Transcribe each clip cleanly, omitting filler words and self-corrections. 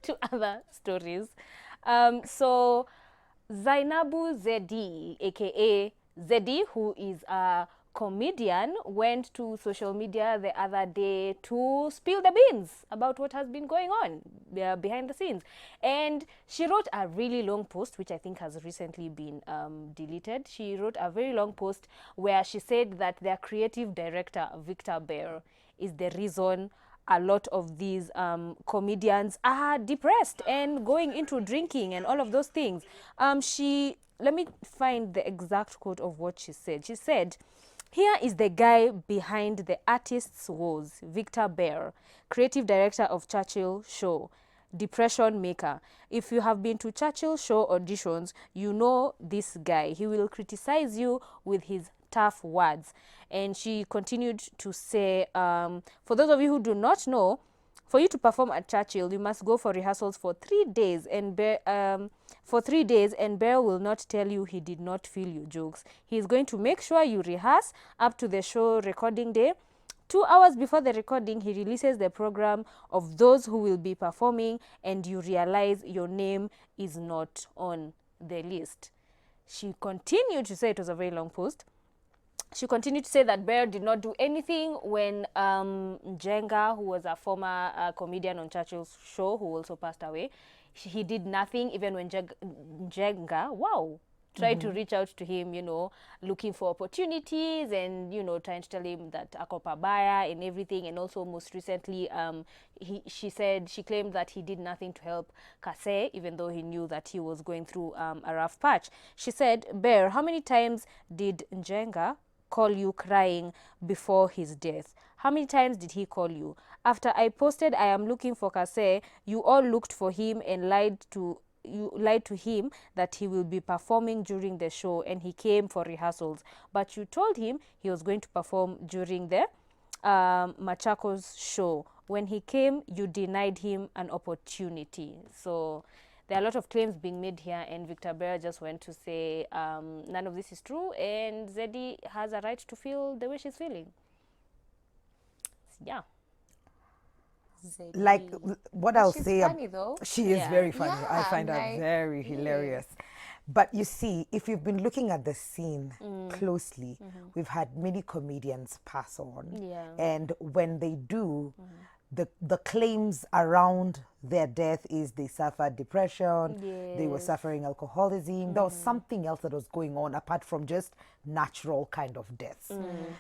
to other stories. So Zainabu Zeddy, aka Zeddy, who is a comedian, went to social media the other day to spill the beans about what has been going on behind the scenes. And she wrote a really long post, which I think has recently been deleted. She wrote a very long post where she said that their creative director, Victor Bear, is the reason a lot of these comedians are depressed and going into drinking and all of those things. Let me find the exact quote of what she said. She said, "Here is the guy behind the artist's woes, Victor Bear, creative director of Churchill Show, depression maker. If you have been to Churchill Show auditions, you know this guy. He will criticize you with his tough words." And she continued to say, for those of you who do not know, for you to perform at Churchill, you must go for rehearsals for 3 days, and Bear will not tell you he did not feel your jokes. He is going to make sure you rehearse up to the show recording day. 2 hours before the recording, he releases the program of those who will be performing, and you realize your name is not on the list. She continued to say, it was a very long post. She continued to say that Bear did not do anything when Njenga, who was a former comedian on Churchill's show, who also passed away, he did nothing even when Njenga, tried to reach out to him, looking for opportunities and, trying to tell him that ako pabaya and everything. And also most recently, she claimed that he did nothing to help Kase, even though he knew that he was going through a rough patch. She said, "Bear, how many times did Njenga call you crying before his death? How many times did he call you? After I posted I am looking for Kase, you all looked for him and lied to him that he will be performing during the show, and he came for rehearsals. But you told him he was going to perform during the Machakos show. When he came, you denied him an opportunity." So there are a lot of claims being made here, and Victor Bear just went to say none of this is true, and Zeddy has a right to feel the way she's feeling. Yeah. Zeddy. Like what I'll She's say, funny though. she is Yeah. very funny. I Yeah, find her like, very hilarious. But you see, if you've been looking at the scene closely, we've had many comedians pass on. Yeah. And when they do, the claims around their death is they suffered depression, they were Yes. suffering alcoholism. There was something else that was going on apart from just natural kind of deaths.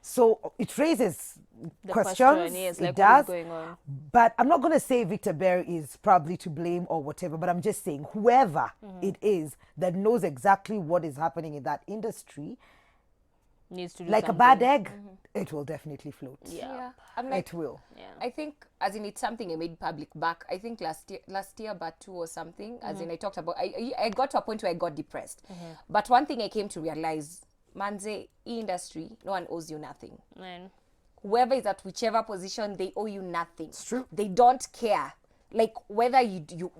So it raises The questions. question is, It like, does. what is going on? But I'm not going to say Victor Bear is probably to blame or whatever, but I'm just saying whoever it is that knows exactly what is happening in that industry, Needs to do like something. a bad egg, it will definitely float. Yeah. I'm like, It will. Yeah. I think, as in, it's something I made public back, I think last year, but 2 or something, as in I talked about, I got to a point where I got depressed. But one thing I came to realize, manze, industry, no one owes you nothing. Man. Whoever is at whichever position, they owe you nothing. It's true. They don't care. Like whether you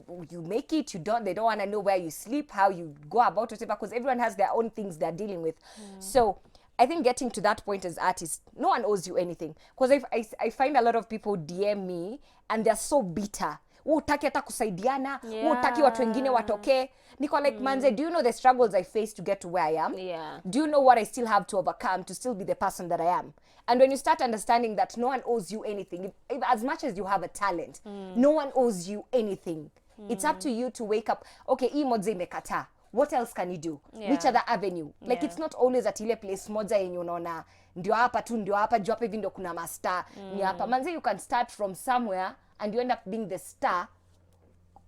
make it, you don't. They don't want to know where you sleep, how you go about whatever, because everyone has their own things they're dealing with. So I think getting to that point as artists, no one owes you anything. Because I find a lot of people DM me and they're so bitter. Utaki hata kusaidiana, utaki watu wengine watoke. Niko like, manze, do you know the struggles I faced to get to where I am? Yeah. Do you know what I still have to overcome to still be the person that I am? And when you start understanding that no one owes you anything, if as much as you have a talent, no one owes you anything. It's up to you to wake up. Okay, hii moja imekata. What else can you do? Yeah. Which other avenue? Like, Yeah. it's not always at ile place moja yenye unaona ndio hapa tu, ndio hapa, juu hapa hivi ndio kuna master, ni hapa. Manze, you can start from somewhere and you end up being the star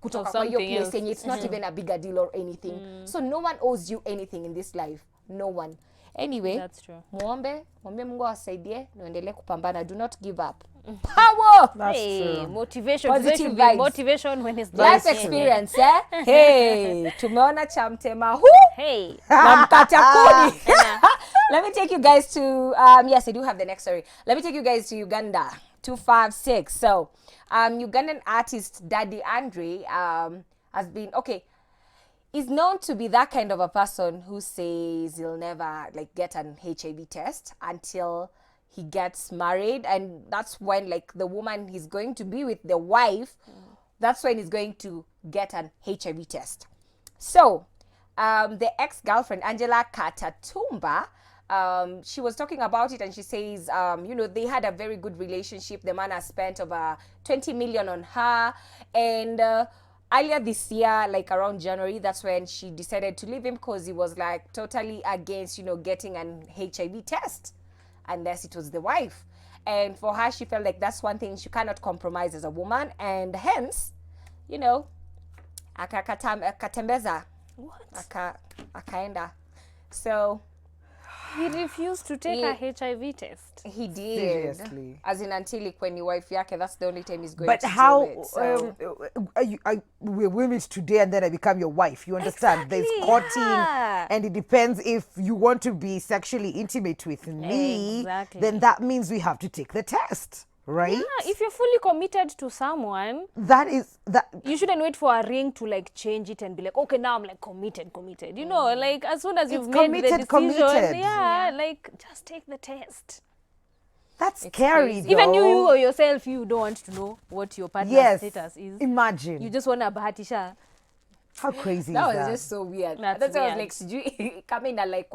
kutoka kwa hiyo something place else. yenye it's not even a bigger deal or anything. So no one owes you anything in this life. No one. Anyway, That's true. mwombe Mungu awasaidie na endelee kupambana. Do not give up. Power! That's Hey, true. motivation. Positive Today should be vibes. motivation when it's Life done. experience, eh? Hey, tumeona cha mtema hu Hey. na mkata kuni. Let me take you guys to, yes, I do have the next story. Let me take you guys to Uganda, 256. So, Ugandan artist Daddy Andre has been, is known to be that kind of a person who says he'll never get an HIV test until he gets married, and that's when the woman he's going to be with, the wife, that's when he's going to get an HIV test. So, the ex-girlfriend, Angela Katatumba, she was talking about it, and she says, they had a very good relationship. The man has spent over 20 million on her, and earlier this year, like around January, that's when she decided to leave him because he was like totally against, getting an HIV test, unless it was the wife. And for her, she felt like that's one thing she cannot compromise as a woman, and hence, akatembeza, akaenda. So He refused to take a HIV test. he did. Seriously. As in, until when your wife yake, that's the only time he's going But to how do it. So. we're women today and then I become your wife? You understand? There's Exactly, courting, yeah. and it depends if you want to be sexually intimate with me. Exactly. Then that means we have to take the test, right? Yeah, if you're fully committed to someone, That is that. you shouldn't wait for a ring to like change it and be like, okay, now I'm like committed. Like as soon as you've made the decision, yeah, like just take the test. That's scary. crazy. Even though. you or yourself, you don't want to know what your partner's Yes. status is. Imagine. You just want to bahatisha. How crazy That is was that? just so weird. That's why I was weird. like, sijui kama ina like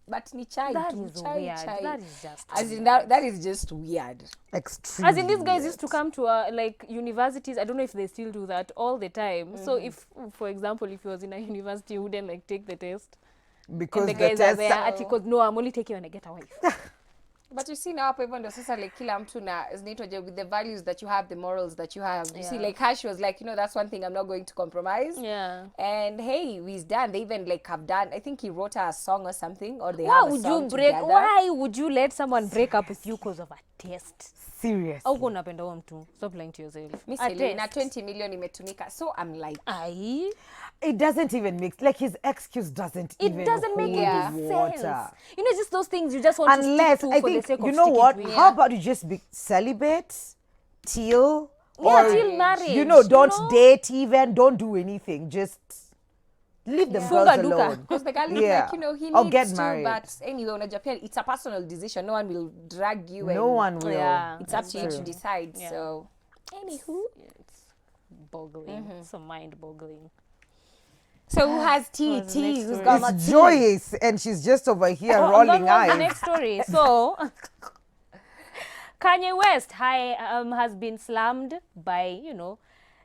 but ni chai That tu, is chai, weird. chai. That is just As in that is just weird. Extremely. As in, these guys weird. used to come to like universities. I don't know if they still do that all the time. So if, for example, if he was in a university, he wouldn't like take the test. Because And the the guys are test. there articles. No, I'm only taking when I get a wife. But you see now hapo hivyo ndo sasa like kila mtu na zinaitwaje with the values that you have, the morals that you have. You see, like her, she was like, that's one thing I'm not going to compromise. Yeah. And hey, he's done. They even like have done. I think he wrote her a song or something, or they Why have a would song you break? together. Why would you let someone break up with you because of a test? Serious. Au unapenda huyo mtu? Stop lying to yourself. Miss A Ellie, na test. 20 million imetumika. So I'm like, Aye. It doesn't even make like his excuse doesn't It even doesn't make hold any water. sense. Just those things you just want Unless to stick to I for the think sake of you know sticking what? to it. How about you just be celibate till Yeah, till marriage. don't date even, don't do anything, just leave them girls Funga duka. alone. because the guy is Yeah. like, he Or needs get to, married. but anyway, on a Japan, it's a personal decision. No one will drag you. No and one will. Yeah. It's up to you to true. decide. Yeah. So, anywho. It's boggling. So mind-boggling. So who has What's the tea? next Who's story? got my It's tea? Joyce, and she's just over here Oh, rolling that was the eyes. next story. So, Kanye West has been slammed by,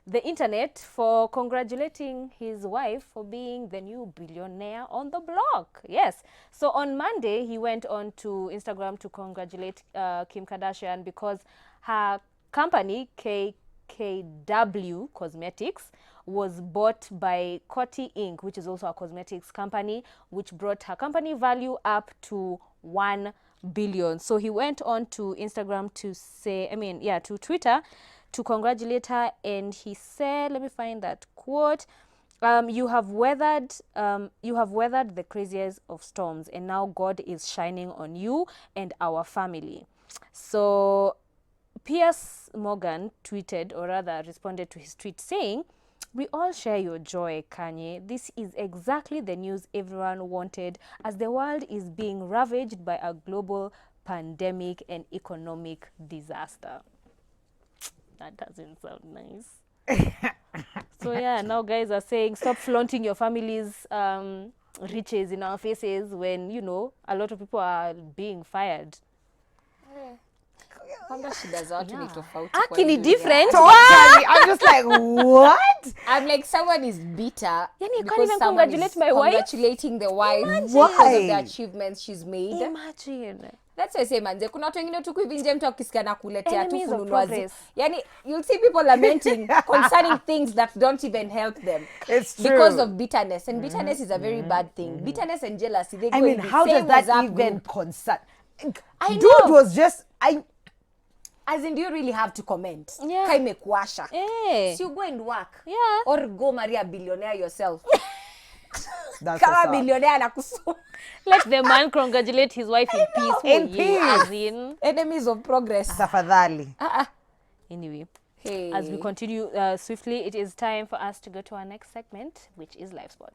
the internet for congratulating his wife for being the new billionaire on the block. Yes. So on Monday, he went on to Instagram to congratulate Kim Kardashian because her company, KKW Cosmetics, was bought by Coty Inc., which is also a cosmetics company, which brought her company value up to 1 billion. So he went on to Instagram to say, to Twitter to congratulate her, and he said, let me find that quote. You have weathered the craziest of storms, and now God is shining on you and our family. So Piers Morgan tweeted, or rather responded to his tweet saying, "We all share your joy, Kanye. This is exactly the news everyone wanted as the world is being ravaged by a global pandemic and economic disaster." That doesn't sound nice. So yeah, now guys are saying stop flaunting your family's riches in our faces when, a lot of people are being fired. Kwamba shida za watu ni tofauti kwa Actually hii dunia. different. Totally. I'm just like, what? I'm like, someone is bitter. Yani, you can't because even someone congratulate is my wife? Congratulating the wife because Why? of the achievements she's made. Imagine. That's why I say manze, kuna watu wengine tu hivi nje mtu akisikia na kuletea tu Enemies of fununu wazi. progress. Yani, you'll see people lamenting concerning things that don't even help them. It's true. Because of bitterness. And bitterness is a very bad thing. Bitterness and jealousy, they go I mean, in the how does same that WhatsApp even group. concern? I Dude know. was just As in, do you really have to comment? Yeah. Ka imekuasha. Eh. So you go and work. Yeah. Or go marry a billionaire yourself. that's Kama what's up. billionaire anakusoma. Let the man congratulate his wife in peace. In yeah, peace. as in. Enemies of progress. Tafadhali. Anyway, Hey. as we continue swiftly, it is time for us to go to our next segment, which is Live Spot.